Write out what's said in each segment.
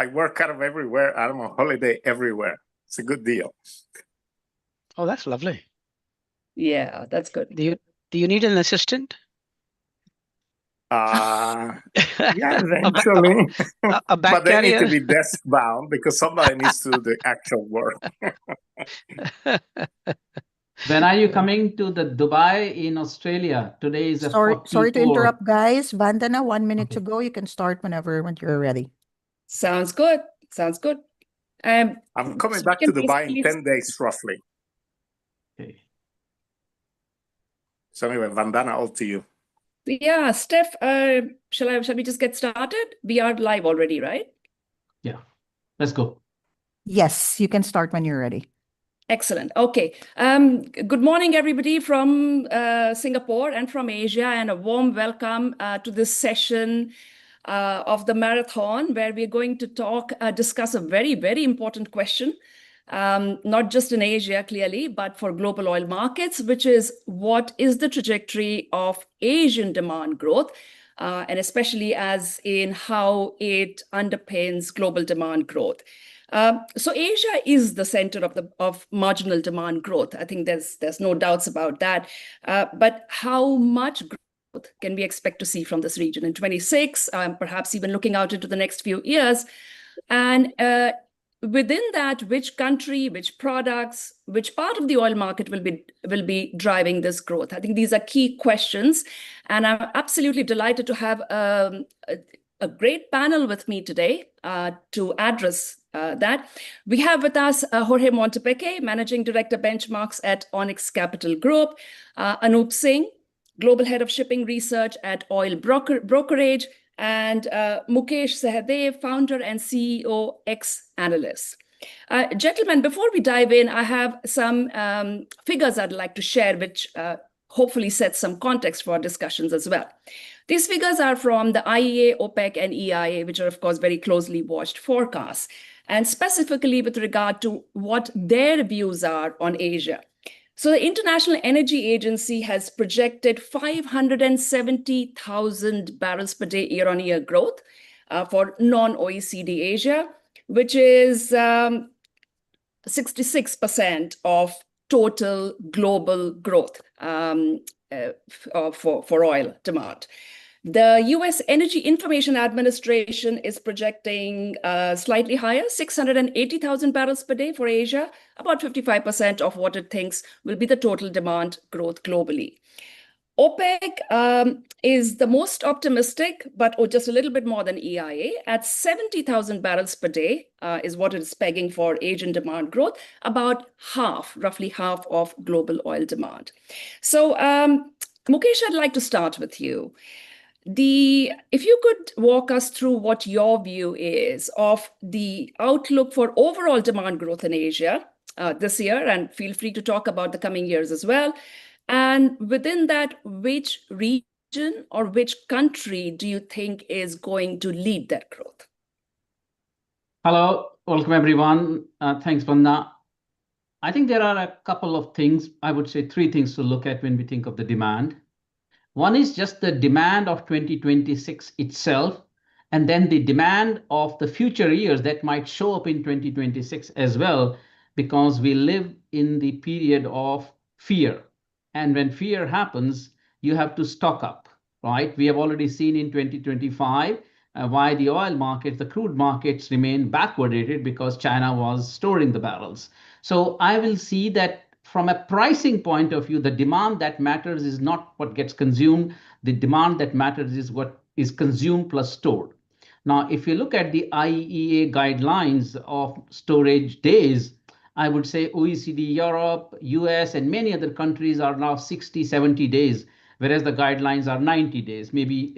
I work out of everywhere. I'm on holiday everywhere. It's a good deal. Oh, that's lovely. Yeah, that's good. Do you need an assistant? Yeah, eventually. A back But they need to carrier? be desk bound because somebody needs to do the actual work. When are you coming to the Dubai in Australia? Today is a Sorry to 44. interrupt, guys. Vandana, 1 minute to go. You can start when you're ready. Sounds good. Sounds good. I'm coming back to Dubai in basically 10 days, roughly. Okay. So anyway, Vandana, all to you. Yeah, Steph, shall we just get started? We are live already, right? Yeah, let's go. Yes, you can start when you're ready. Excellent. Okay. Good morning, everybody from Singapore and from Asia, and a warm welcome to this session of the marathon, where we're going to discuss a very, very important question, not just in Asia, clearly, but for global oil markets, which is what is the trajectory of Asian demand growth, and especially as in how it underpins global demand growth. So Asia is the center of marginal demand growth. I think there's no doubts about that. But how much growth can we expect to see from this region in 26, perhaps even looking out into the next few years? And within that, which country, which products, which part of the oil market will be driving this growth? I think these are key questions, and I'm absolutely delighted to have a great panel with me today to address that. We have with us Jorge Montepeque, Managing Director Benchmarks at Onyx Capital Group, Anoop Singh, Global Head of Shipping Research at Oil Brokerage, and Mukesh, Sahdev, Founder and CEO, X-Analysts. Gentlemen, before we dive in, I have some figures I'd like to share, which hopefully sets some context for our discussions as well. These figures are from the IEA, OPEC, and EIA, which are, of course, very closely watched forecasts, and specifically with regard to what their views are on Asia. So the International Energy Agency has projected 570,000 barrels per day year-on-year growth for non-OECD Asia, which is 66% of total global growth for oil demand. The US Energy Information Administration is projecting slightly higher, 680,000 barrels per day for Asia, about 55% of what it thinks will be the total demand growth globally. OPEC is the most optimistic, but just a little bit more than EIA, at 70,000 barrels per day is what it's pegging for Asian demand growth, about roughly half of global oil demand. So Mukesh, I'd like to start with you. If you could walk us through what your view is of the outlook for overall demand growth in Asia this year, and feel free to talk about the coming years as well. And within that, which region or which country do you think is going to lead that growth? Hello, welcome everyone. Thanks, Vanda. I think there are a couple of things, I would say 3 things to look at when we think of the demand. One is just the demand of 2026 itself, and then the demand of the future years that might show up in 2026 as well, because we live in the period of fear. And when fear happens, you have to stock up, right? We have already seen in 2025 why the oil markets, the crude markets remain backwardated because China was storing the barrels. So I will see that from a pricing point of view, the demand that matters is not what gets consumed. The demand that matters is what is consumed plus stored. Now, if you look at the IEA guidelines of storage days, I would say OECD, Europe, US, and many other countries are now 60, 70 days, whereas the guidelines are 90 days, maybe,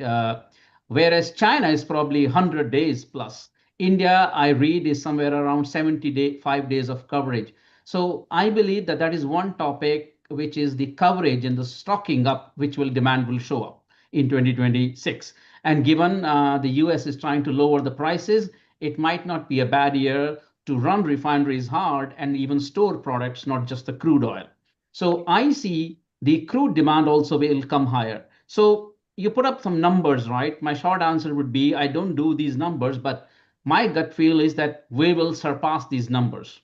whereas China is probably 100 days plus. India, I read, is somewhere around 75 days of coverage. So I believe that that is one topic, which is the coverage and the stocking up, which demand will show up in 2026. And given the US is trying to lower the prices, it might not be a bad year to run refineries hard and even store products, not just the crude oil. So I see the crude demand also will come higher. So you put up some numbers, right? My short answer would be, I don't do these numbers, but my gut feel is that we will surpass these numbers.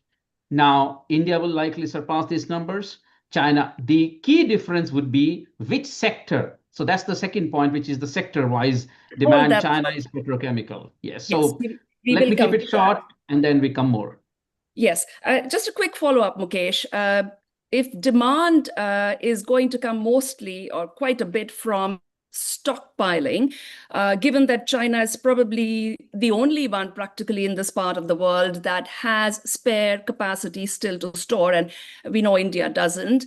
Now, India will likely surpass these numbers. China, the key difference would be which sector. So that's the second point, which is the sector-wise demand. that China thought. is petrochemical. Yes. Yes, So we let will me keep come it to short that. and then we come more. Yes, just a quick follow-up, Mukesh. If demand is going to come mostly or quite a bit from stockpiling, given that China is probably the only one practically in this part of the world that has spare capacity still to store, and we know India doesn't.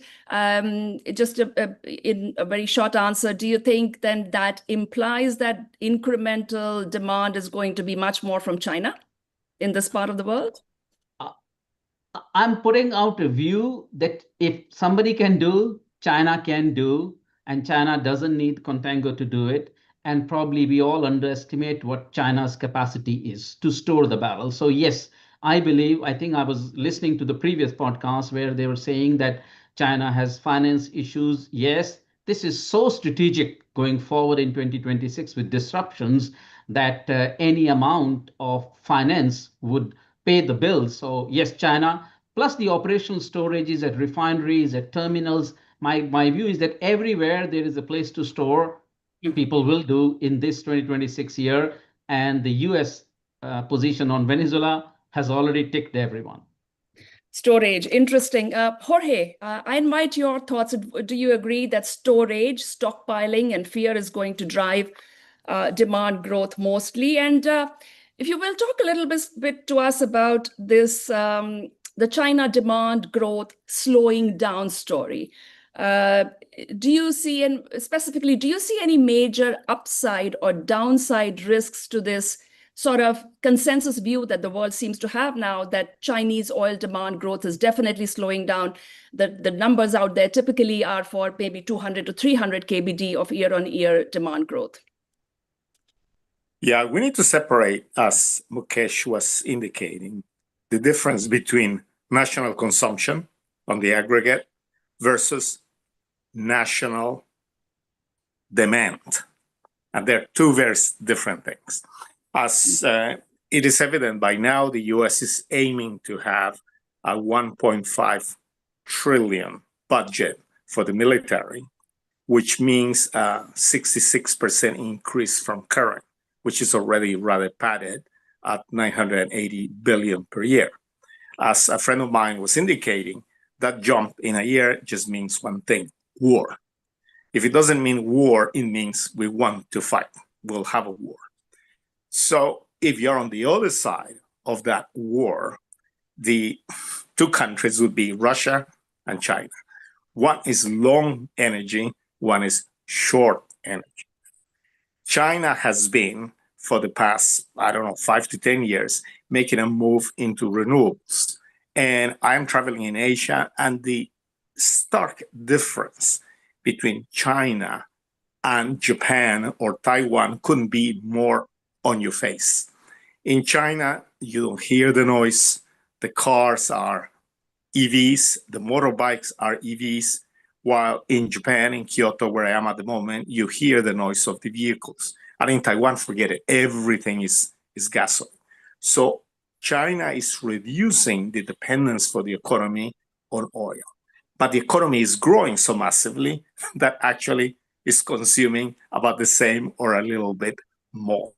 Just in a very short answer, do you think then that implies that incremental demand is going to be much more from China in this part of the world? I'm putting out a view that if somebody can do, China can do, and China doesn't need contango to do it. And probably we all underestimate what China's capacity is to store the barrel. So yes, I think I was listening to the previous podcast where they were saying that China has finance issues. Yes, this is so strategic going forward in 2026 with disruptions that any amount of finance would pay the bills. So yes, China, plus the operational storages at refineries, at terminals. My view is that everywhere there is a place to store, people will do in this 2026 year. And the US position on Venezuela has already ticked everyone. Storage, interesting. Jorge, I invite your thoughts. Do you agree that storage, stockpiling, and fear is going to drive demand growth mostly? And if you will talk a little bit to us about this, the China demand growth slowing down story. Do you see, and specifically, do you see any major upside or downside risks to this sort of consensus view that the world seems to have now, that Chinese oil demand growth is definitely slowing down? The numbers out there typically are for maybe 200 to 300 KBD of year-on-year demand growth. Yeah, we need to separate, as Mukesh was indicating, the difference between national consumption on the aggregate versus national demand. And they're two very different things. As it is evident by now, the US is aiming to have a 1.5 trillion budget for the military, which means a 66% increase from current, which is already rather padded at 980 billion per year. As a friend of mine was indicating, that jump in a year just means one thing: war. If it doesn't mean war, it means we want to fight. We'll have a war. So if you're on the other side of that war, the two countries would be Russia and China. One is long energy, one is short energy. China has been, for the past, 5 to 10 years, making a move into renewables. And I'm traveling in Asia, and the stark difference between China and Japan or Taiwan couldn't be more on your face. In China, you don't hear the noise. The cars are EVs, the motorbikes are EVs, while in Japan, in Kyoto, where I am at the moment, you hear the noise of the vehicles. And in Taiwan, forget it, everything is gasoline. So China is reducing the dependence for the economy on oil. But the economy is growing so massively that actually is consuming about the same or a little bit more.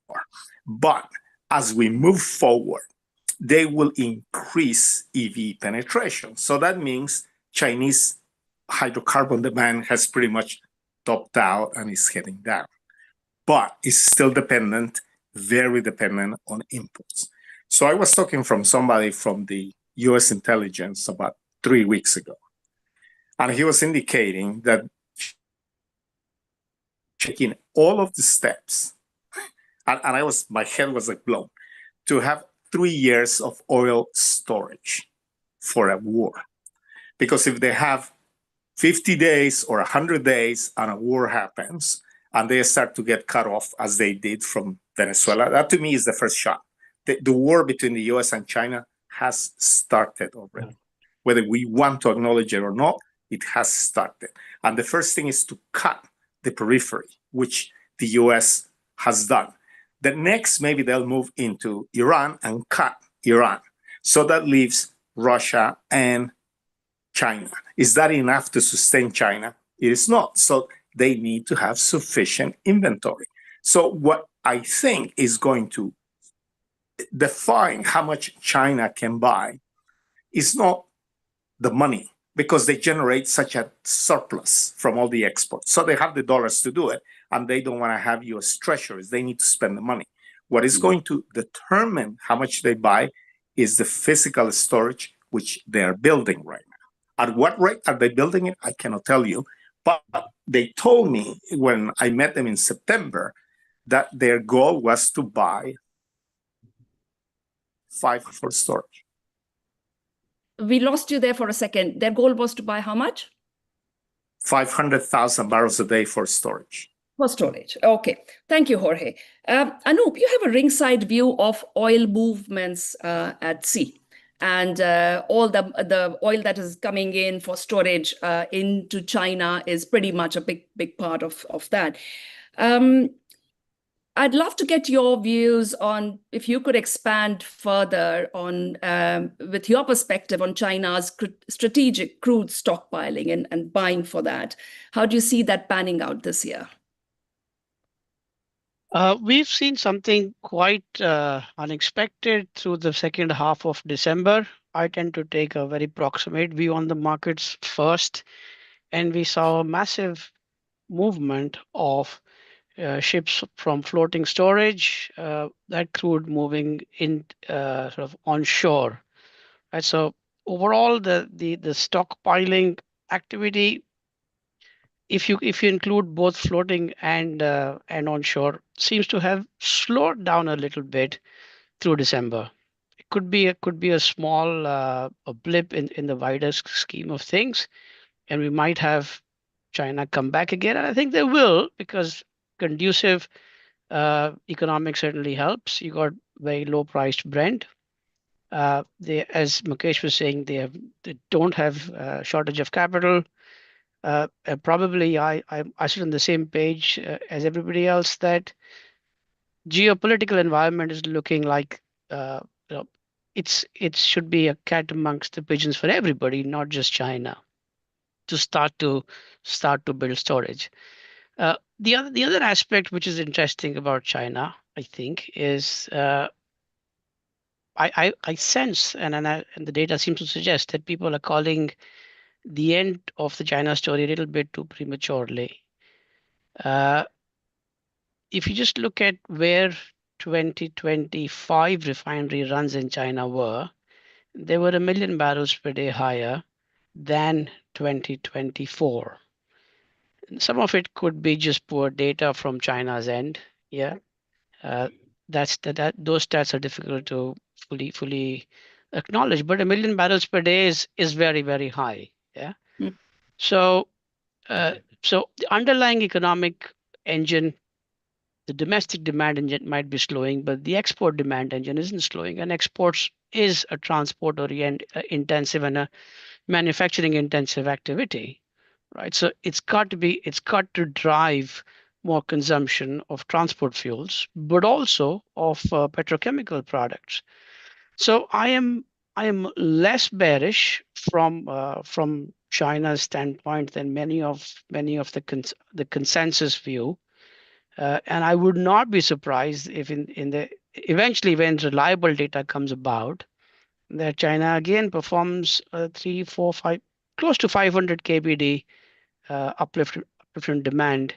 But as we move forward, they will increase EV penetration. So that means Chinese hydrocarbon demand has pretty much topped out and is heading down. But it's still dependent, very dependent on imports. So I was talking from somebody from the US intelligence about 3 weeks ago. And he was indicating that checking all of the steps, and my head was like blown, to have 3 years of oil storage for a war. Because if they have 50 days or 100 days and a war happens and they start to get cut off as they did from Venezuela, that to me is the first shot. The war between the US and China has started already. Whether we want to acknowledge it or not, it has started. And the first thing is to cut the periphery, which the US has done. The next, maybe they'll move into Iran and cut Iran. So that leaves Russia and China. Is that enough to sustain China? It is not. So they need to have sufficient inventory. So what I think is going to define how much China can buy is not the money, because they generate such a surplus from all the exports. So they have the dollars to do it, and they don't want to have US treasuries. They need to spend the money. What is going to determine how much they buy is the physical storage, which they're building right now. At what rate are they building it? I cannot tell you. But they told me when I met them in September that their goal was to buy 5 for storage. We lost you there for a second. Their goal was to buy how much? 500,000 barrels a day for storage. For storage. Okay. Thank you, Jorge. Anoop, you have a ringside view of oil movements at sea, and all the oil that is coming in for storage into China is pretty much a big part of that. I'd love to get your views on, if you could expand further on, with your perspective on China's strategic crude stockpiling and buying for that. How do you see that panning out this year? We've seen something quite unexpected through the second half of December. I tend to take a very proximate view on the markets first, and we saw a massive movement of ships from floating storage, that crude moving in sort of onshore. Right. So overall, the stockpiling activity, if you include both floating and onshore, seems to have slowed down a little bit through December. It could be a small a blip in the wider scheme of things, and we might have China come back again, and I think they will, because conducive economics certainly helps. You got very low priced Brent. They, as Mukesh was saying, they don't have shortage of capital. Probably I sit on the same page as everybody else that geopolitical environment is looking like it should be a cat amongst the pigeons for everybody, not just China, to start to build storage. The other aspect which is interesting about China, I think, is I sense and the data seems to suggest that people are calling the end of the China story a little bit too prematurely. If you just look at where 2025 refinery runs in China were, they were 1 million barrels per day higher than 2024. Some of it could be just poor data from China's end. Yeah, those stats are difficult to fully acknowledge. But 1 million barrels per day is very, very high. Yeah. Mm. So the underlying economic engine, the domestic demand engine might be slowing, but the export demand engine isn't slowing. And exports is a transport intensive and a manufacturing intensive activity. Right, so it's got to drive more consumption of transport fuels, but also of petrochemical products. So I am less bearish from China's standpoint than many of the consensus view, and I would not be surprised if eventually when reliable data comes about, that China again performs 3, 4, 5, close to 500 kbd. Uplift in demand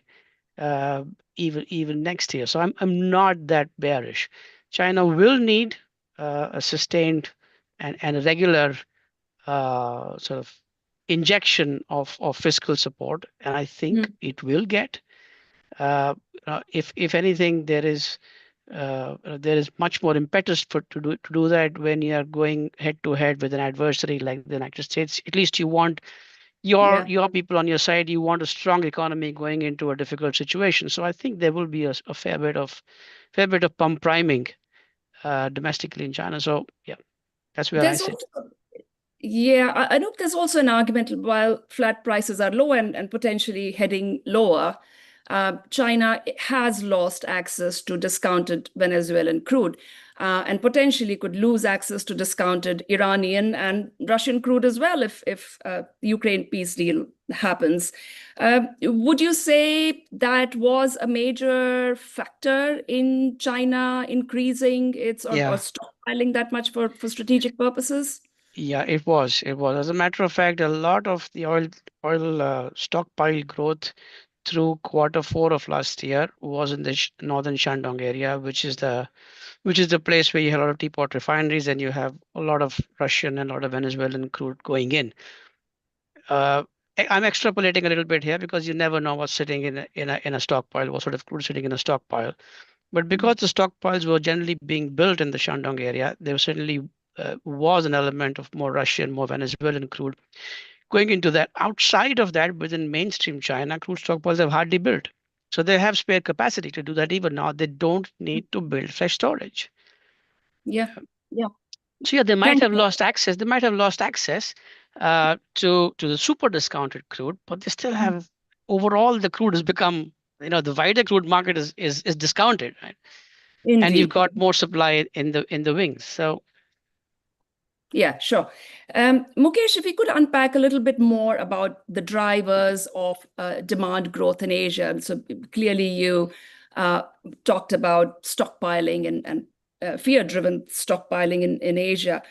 even next year. So I'm not that bearish. China will need a sustained and a regular sort of injection of fiscal support, and I think it will get. If anything, there is much more impetus to do that when you are going head to head with an adversary like the United States. At least you want your people on your side. You want a strong economy going into a difficult situation. So I think there will be a fair bit of pump priming domestically in China. So yeah, that's where I sit. I know there's also an argument while flat prices are low and potentially heading lower. China has lost access to discounted Venezuelan crude and potentially could lose access to discounted Iranian and Russian crude as well if Ukraine peace deal happens. Would you say that was a major factor in China increasing its or stockpiling that much for strategic purposes? Yeah, it was. It was. As a matter of fact, a lot of the oil stockpile growth through Q4 of last year was in the northern Shandong area, which is the place where you have a lot of teapot refineries and you have a lot of Russian and a lot of Venezuelan crude going in. I'm extrapolating a little bit here because you never know what's sitting in a stockpile, what sort of crude sitting in a stockpile. But because the stockpiles were generally being built in the Shandong area, there certainly was an element of more Russian, more Venezuelan crude going into that. Outside of that, within mainstream China, crude stockpiles have hardly built. So they have spare capacity to do that even now. They don't need to build fresh storage. Yeah. So yeah, they might have lost access. They might have lost access to the super discounted crude, but they still have overall the crude has become, the wider crude market is discounted, right? Indeed. And you've got more supply in the wings. So yeah, sure. Mukesh, if we could unpack a little bit more about the drivers of demand growth in Asia. So clearly you talked about stockpiling and fear-driven stockpiling in Asia.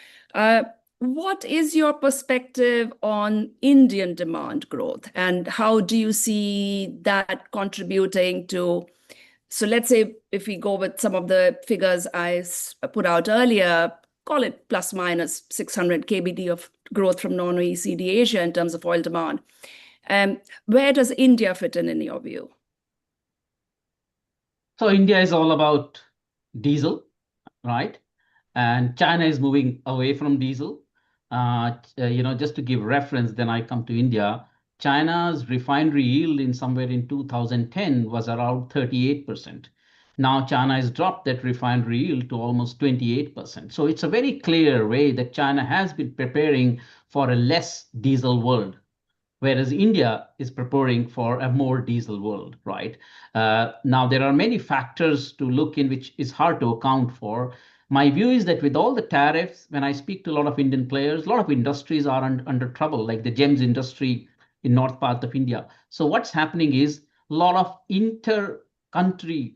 What is your perspective on Indian demand growth and how do you see that contributing to, so let's say if we go with some of the figures I put out earlier, call it plus minus 600 KBD of growth from non-OECD Asia in terms of oil demand. Where does India fit in your view? So India is all about diesel, right? And China is moving away from diesel. Just to give reference, then I come to India. China's refinery yield in somewhere in 2010 was around 38%. Now China has dropped that refinery yield to almost 28%. So it's a very clear way that China has been preparing for a less diesel world, whereas India is preparing for a more diesel world, right? Now, there are many factors to look in which is hard to account for. My view is that with all the tariffs, when I speak to a lot of Indian players, a lot of industries are under trouble, like the gems industry in north part of India. So what's happening is a lot of intra-country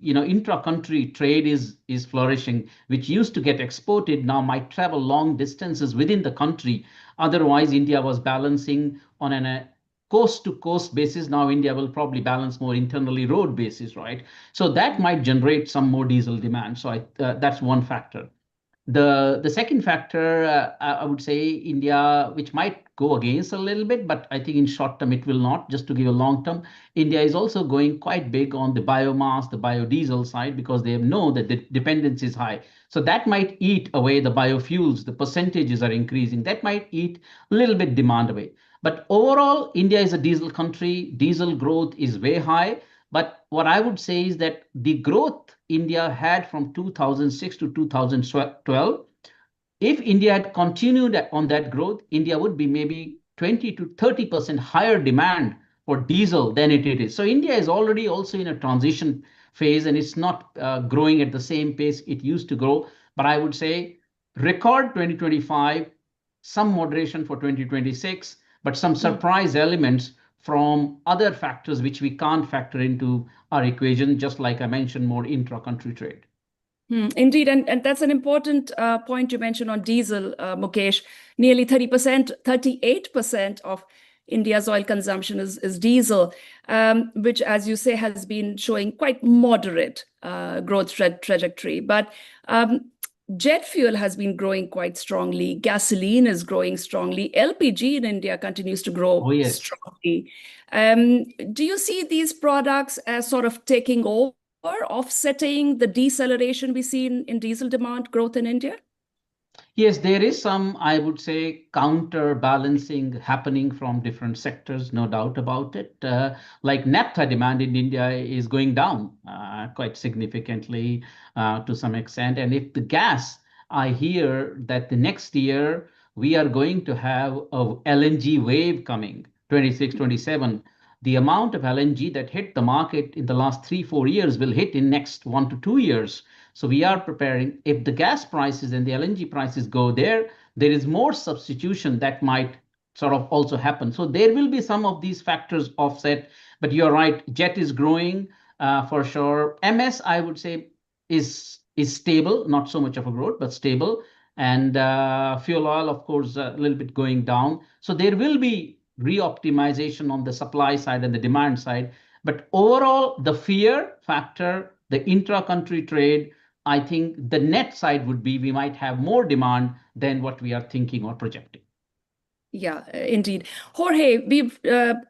trade is flourishing, which used to get exported, now might travel long distances within the country. Otherwise, India was balancing on a coast-to-coast basis. Now India will probably balance more internally road basis, right? So that might generate some more diesel demand. So that's one factor. The second factor, I would say India, which might go against a little bit, but I think in short term it will not. Just to give a long term, India is also going quite big on the biomass, the biodiesel side, because they know that the dependence is high. So that might eat away the biofuels. The percentages are increasing. That might eat a little bit demand away. But overall, India is a diesel country. Diesel growth is way high. But what I would say is that the growth India had from 2006 to 2012, if India had continued on that growth, India would be maybe 20 to 30% higher demand for diesel than it is. So India is already also in a transition phase and it's not growing at the same pace it used to grow. But I would say record 2025, some moderation for 2026, but some surprise elements from other factors which we can't factor into our equation, just like I mentioned, more intra-country trade. Indeed, and that's an important point you mentioned on diesel, Mukesh. Nearly 30%, 38% of India's oil consumption is diesel, which, as you say, has been showing quite moderate growth trajectory. But jet fuel has been growing quite strongly. Gasoline is growing strongly. LPG in India continues to grow strongly. Do you see these products as sort of taking over, offsetting the deceleration we see in diesel demand growth in India? Yes, there is some, I would say, counterbalancing happening from different sectors, no doubt about it. Like naphtha demand in India is going down quite significantly to some extent. And if the gas, I hear that the next year we are going to have a LNG wave coming, 26, 27. the amount of LNG that hit the market in the last 3-4 years will hit in next 1 to 2 years. So we are preparing. If the gas prices and the LNG prices go there is more substitution that might sort of also happen. So there will be some of these factors offset. But you're right, jet is growing for sure. MS, I would say, is stable, not so much of a growth, but stable. And fuel oil, of course, a little bit going down. So there will be re-optimization on the supply side and the demand side. But overall, the fear factor, the intra-country trade, I think the net side would be we might have more demand than what we are thinking or projecting. Yeah, indeed. Jorge, we've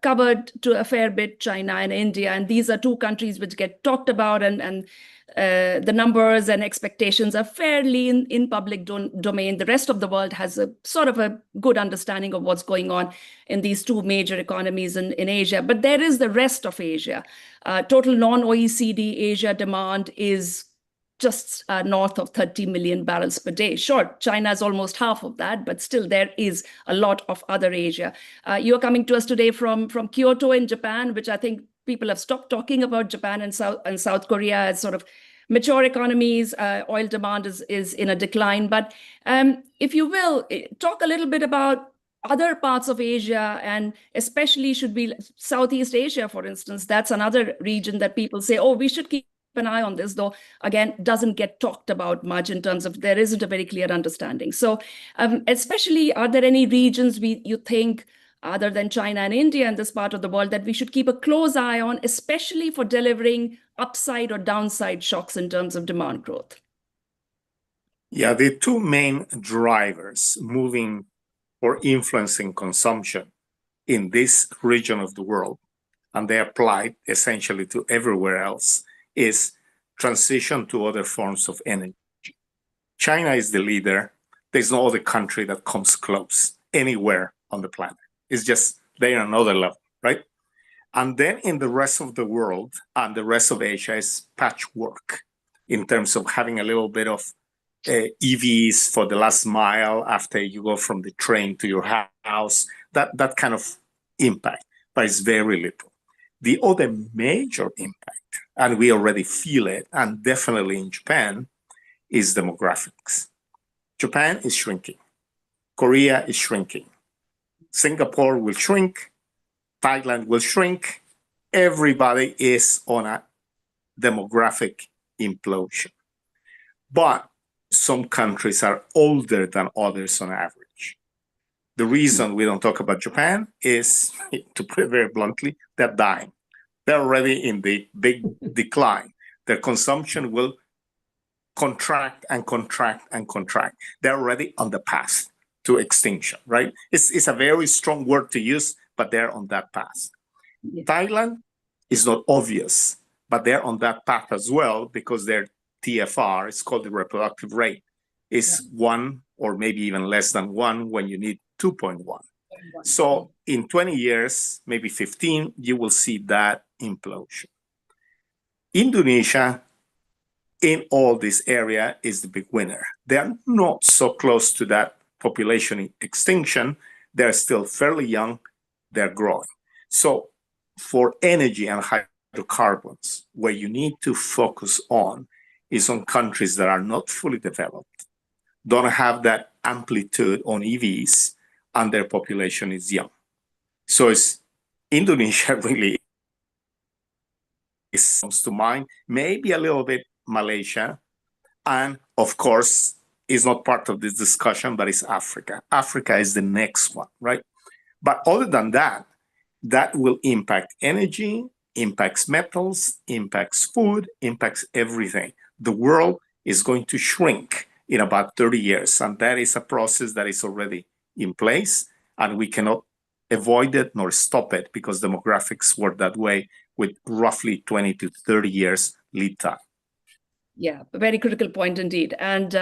covered to a fair bit China and India, and these are two countries which get talked about, and the numbers and expectations are fairly in public domain. The rest of the world has a sort of a good understanding of what's going on in these two major economies in Asia. But there is the rest of Asia. Total non-OECD Asia demand is just north of 30 million barrels per day. Sure, China is almost half of that, but still there is a lot of other Asia. You're coming to us today from Kyoto in Japan, which I think people have stopped talking about Japan and South Korea as sort of mature economies. Oil demand is in a decline. But if you will, talk a little bit about other parts of Asia, and especially should be Southeast Asia, for instance. That's another region that people say, oh, we should keep an eye on this, though, again, doesn't get talked about much in terms of there isn't a very clear understanding. So especially, are there any regions you think, other than China and India in this part of the world, that we should keep a close eye on, especially for delivering upside or downside shocks in terms of demand growth? Yeah, the two main drivers moving or influencing consumption in this region of the world, and they apply essentially to everywhere else, is transition to other forms of energy. China is the leader. There's no other country that comes close anywhere on the planet. It's just they're another level, right? And then in the rest of the world and the rest of Asia is patchwork in terms of having a little bit of EVs for the last mile after you go from the train to your house, that kind of impact, but it's very little. The other major impact, and we already feel it, and definitely in Japan, is demographics. Japan is shrinking. Korea is shrinking. Singapore will shrink. Thailand will shrink. Everybody is on a demographic implosion. But some countries are older than others on average. The reason we don't talk about Japan is, to put it very bluntly, they're dying. They're already in the big decline. Their consumption will contract and contract and contract. They're already on the path to extinction, right? It's a very strong word to use, but they're on that path. Yeah. Thailand is not obvious, but they're on that path as well because their TFR, it's called the reproductive rate, is 1 or maybe even less than 1 when you need 2.1. So in 20 years, maybe 15, you will see that implosion. Indonesia, in all this area, is the big winner. They're not so close to that population extinction. They're still fairly young. They're growing. So for energy and hydrocarbons, where you need to focus on is on countries that are not fully developed, don't have that amplitude on EVs, and their population is young. So it's Indonesia really comes to mind, maybe a little bit Malaysia, and of course, is not part of this discussion, but it's Africa. Africa is the next one, right? But other than that, that will impact energy, impacts metals, impacts food, impacts everything. The world is going to shrink in about 30 years, and that is a process that is already in place, and we cannot avoid it nor stop it because demographics work that way with roughly 20 to 30 years lead time. Yeah, a very critical point indeed. And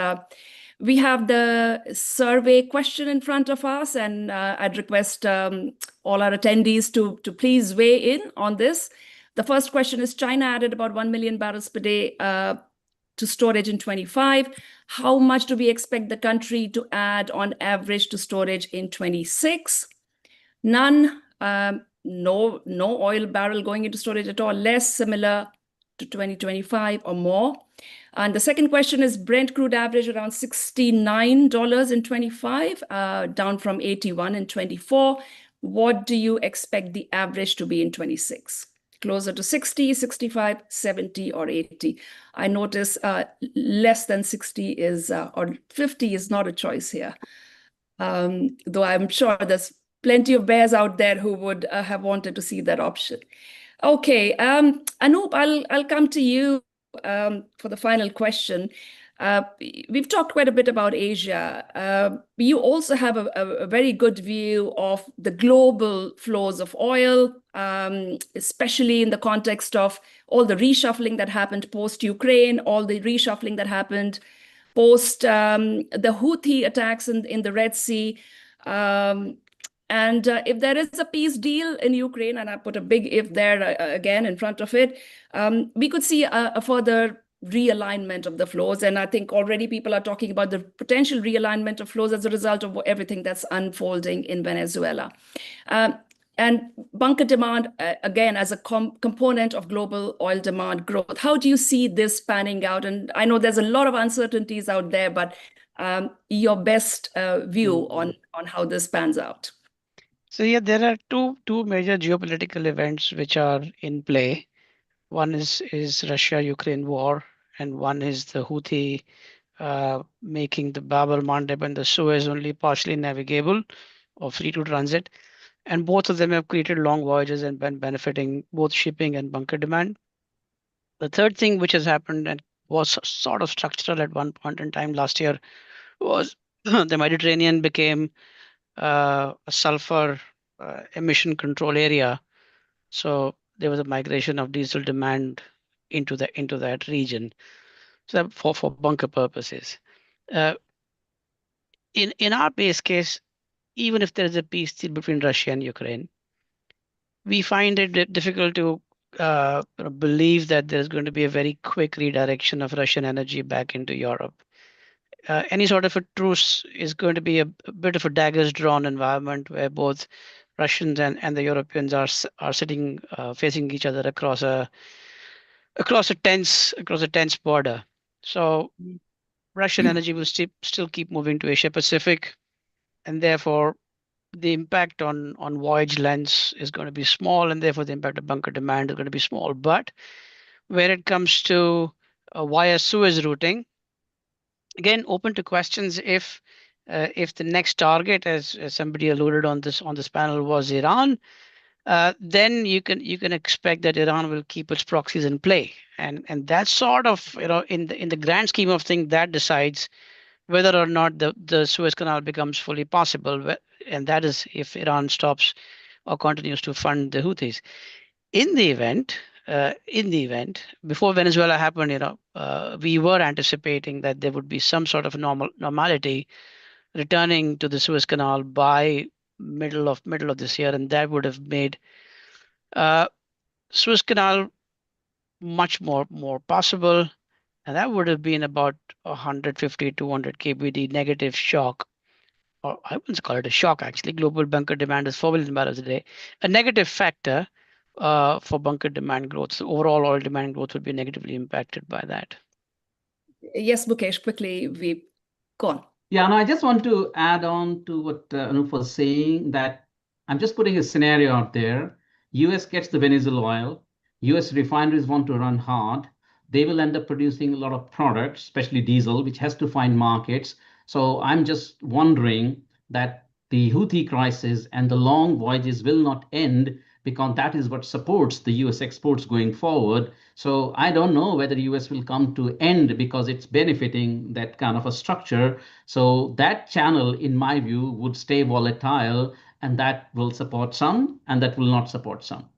we have the survey question in front of us, and I'd request all our attendees to please weigh in on this. The first question is, China added about 1 million barrels per day to storage in 25. How much do we expect the country to add on average to storage in 26? None. no oil barrel going into storage at all, less, similar to 2025 or more? And the second question is Brent crude average around $69 in 25, down from 81 in 24. What do you expect the average to be in 26? Closer to 60, 65, 70, or 80? I notice less than 60 is, or 50 is not a choice here. Though I'm sure there's plenty of bears out there who would have wanted to see that option. Okay, Anoop, I'll come to you for the final question. We've talked quite a bit about Asia. You also have a very good view of the global flows of oil, especially in the context of all the reshuffling that happened post-Ukraine, all the reshuffling that happened post the Houthi attacks in the Red Sea. And if there is a peace deal in Ukraine, and I put a big if there again in front of it, we could see a further realignment of the flows. And I think already people are talking about the potential realignment of flows as a result of everything that's unfolding in Venezuela. And bunker demand, again, as a component of global oil demand growth. How do you see this panning out? And I know there's a lot of uncertainties out there, but your best view on how this pans out. So yeah, there are two major geopolitical events which are in play. One is Russia-Ukraine war, and one is the Houthi making the Bab el-Mandeb and the Suez only partially navigable or free to transit. And both of them have created long voyages and been benefiting both shipping and bunker demand. The third thing which has happened and was sort of structural at one point in time last year was the Mediterranean became a sulfur emission control area. So there was a migration of diesel demand into that region. So for bunker purposes. In our base case, even if there is a peace deal between Russia and Ukraine, we find it difficult to believe that there's going to be a very quick redirection of Russian energy back into Europe. Any sort of a truce is going to be a bit of a daggers drawn environment where both Russians and the Europeans are sitting facing each other across a tense border. So Russian energy will still keep moving to Asia Pacific, and therefore the impact on voyage lengths is going to be small, and therefore the impact of bunker demand is going to be small. But where it comes to via Suez routing, again, open to questions if the next target, as somebody alluded on this panel, was Iran, then you can expect that Iran will keep its proxies in play, and that's sort of in the grand scheme of things that decides whether or not the Suez Canal becomes fully possible, and that is if Iran stops or continues to fund the Houthis. In the event, before Venezuela happened, we were anticipating that there would be some sort of normality returning to the Suez Canal by middle of this year, and that would have made Suez Canal much more possible, and that would have been about 150 200 kbd negative shock, or I wouldn't call it a shock actually. Global bunker demand is 4 billion barrels a day, a negative factor for bunker demand growth. So overall oil demand growth would be negatively impacted by that. Yes, Mukesh, quickly, we go on. Yeah, and I just want to add on to what Anoop was saying, that I'm just putting a scenario out there. US gets the Venezuela oil. US refineries want to run hard. They will end up producing a lot of products, especially diesel, which has to find markets. So I'm just wondering that the Houthi crisis and the long voyages will not end, because that is what supports the US exports going forward. So I don't know whether US will come to end because it's benefiting that kind of a structure. So that channel, in my view, would stay volatile, and that will support some and that will not support some.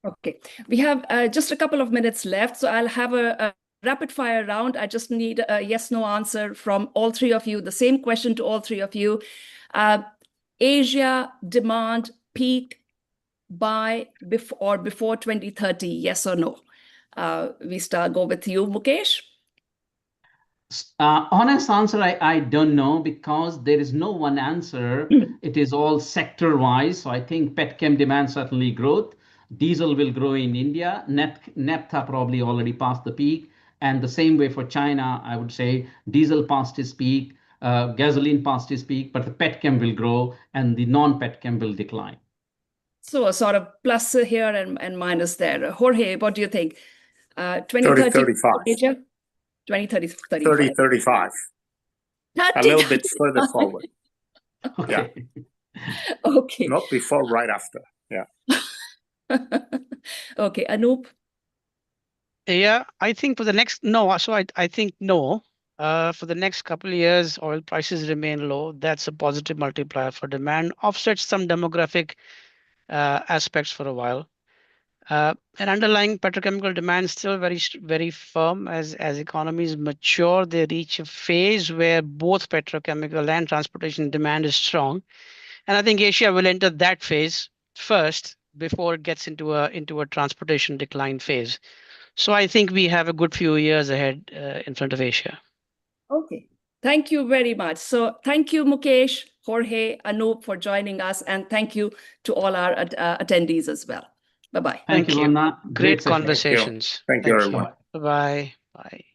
Okay, we have just a couple of minutes left, so I'll have a rapid fire round. I just need a yes/no answer from all three of you. The same question to all three of you. Asia demand peak before 2030, yes or no? We go with you, Mukesh. Honest answer, I don't know, because there is no one answer. It is all sector wise. So I think petchem demand certainly growth. Diesel will grow in India. Naphtha probably already passed the peak. And the same way for China, I would say diesel passed its peak, gasoline passed its peak, but the petchem will grow and the non-petchem will decline. So a sort of plus here and minus there. Jorge, what do you think? 2030 35. Asia? 2030, 30, 35. A little bit further forward. Okay. Yeah. Okay. Not before, right after. Yeah. Okay, Anoop. Yeah, I think for the next, no, so I think no. For the next couple of years, oil prices remain low. That's a positive multiplier for demand, offsets some demographic aspects for a while. And underlying petrochemical demand is still very firm. As economies mature, they reach a phase where both petrochemical and transportation demand is strong. And I think Asia will enter that phase first before it gets into a transportation decline phase. So I think we have a good few years ahead in front of Asia. Okay, thank you very much. So thank you, Mukesh, Jorge, Anoop, for joining us. And thank you to all our attendees as well. Bye-bye. Thank you, Vanda. Great session. conversations. Thank you, everyone. Bye-bye. Bye.